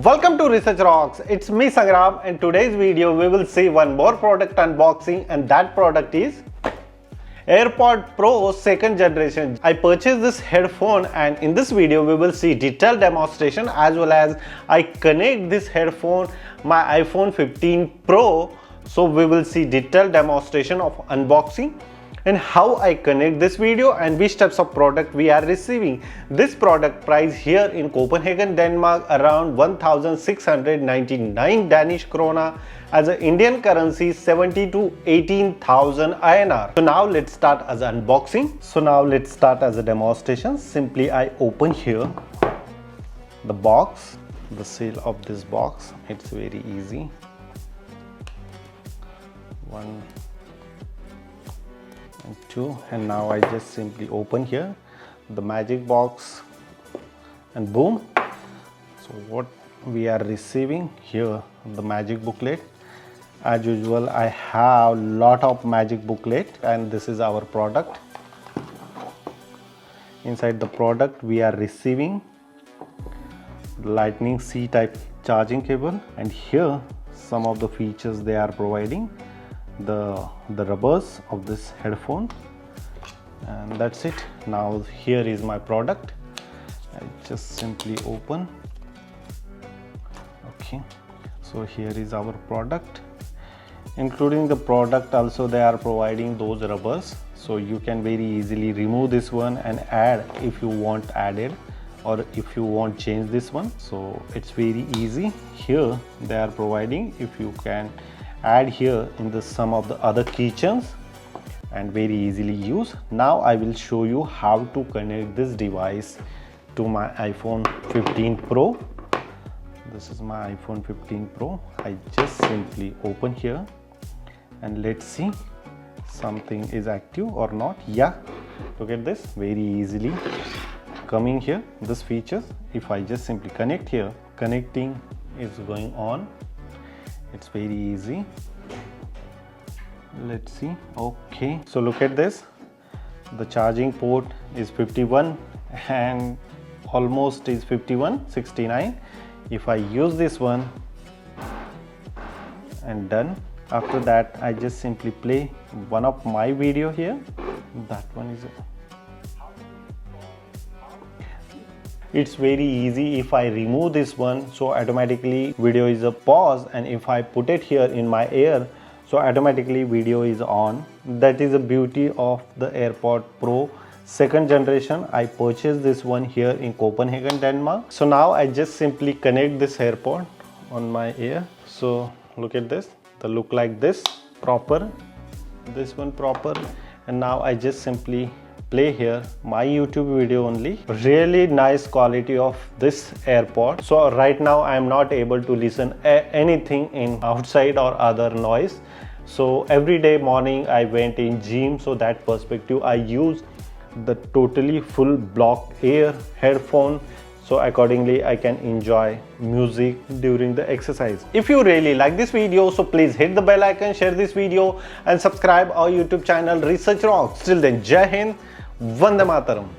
Welcome to Research Rocks. It's me Sangram. In today's video we will see one more product unboxing, and that product is AirPods Pro 2nd generation. I purchased this headphone, and in this video we will see detailed demonstration as well as I connect this headphone my iPhone 15 Pro. So we will see detailed demonstration of unboxing and how I connect this video and which types of product we are receiving. This product price here in Copenhagen, Denmark around 1699 Danish krona, as an Indian currency 70 to 18,000 INR. So now let's start as unboxing. So now let's start as a demonstration. Simply I open here the box, the seal of this box. It's very easy. One and two, and now I just simply open here the magic box and boom. So what we are receiving here, the magic booklet. As usual, I have lot of magic booklet, and this is our product. Inside the product we are receiving Lightning C type charging cable, and here some of the features they are providing, the rubbers of this headphone, and that's it. Now here is my product. I just simply open. Okay, so here is our product. Including the product also they are providing those rubbers, so you can very easily remove this one and add if you want added, or if you want change this one. So it's very easy. Here they are providing if you can add here in the some of the other keychains and very easily use. Now I will show you how to connect this device to my iPhone 15 Pro. This is my iPhone 15 Pro. I just simply open here and let's see something is active or not. Yeah, look at this, very easily coming here this features. If I just simply connect here, connecting is going on. It's very easy. Let's see. Okay, so look at this, the charging port is 51 and almost is 5169. If I use this one and done, after that I just simply play one of my video here. That one is it's very easy. If I remove this one, so automatically video is a pause, and if I put it here in my ear, so automatically video is on. That is the beauty of the AirPods Pro 2nd generation. I purchased this one here in Copenhagen, Denmark. So now I just simply connect this AirPod on my ear. So look at this, the look like this proper, this one proper, and now I just simply play here my YouTube video only. Really nice quality of this AirPod. So right now I am not able to listen anything in outside or other noise. So every day morning I went in gym, so that perspective I use the totally full block ear headphone, so accordingly I can enjoy music during the exercise. If you really like this video, so please hit the bell icon, share this video and subscribe our YouTube channel Research Rocks. Till then, Jai Hind, Vande Mataram.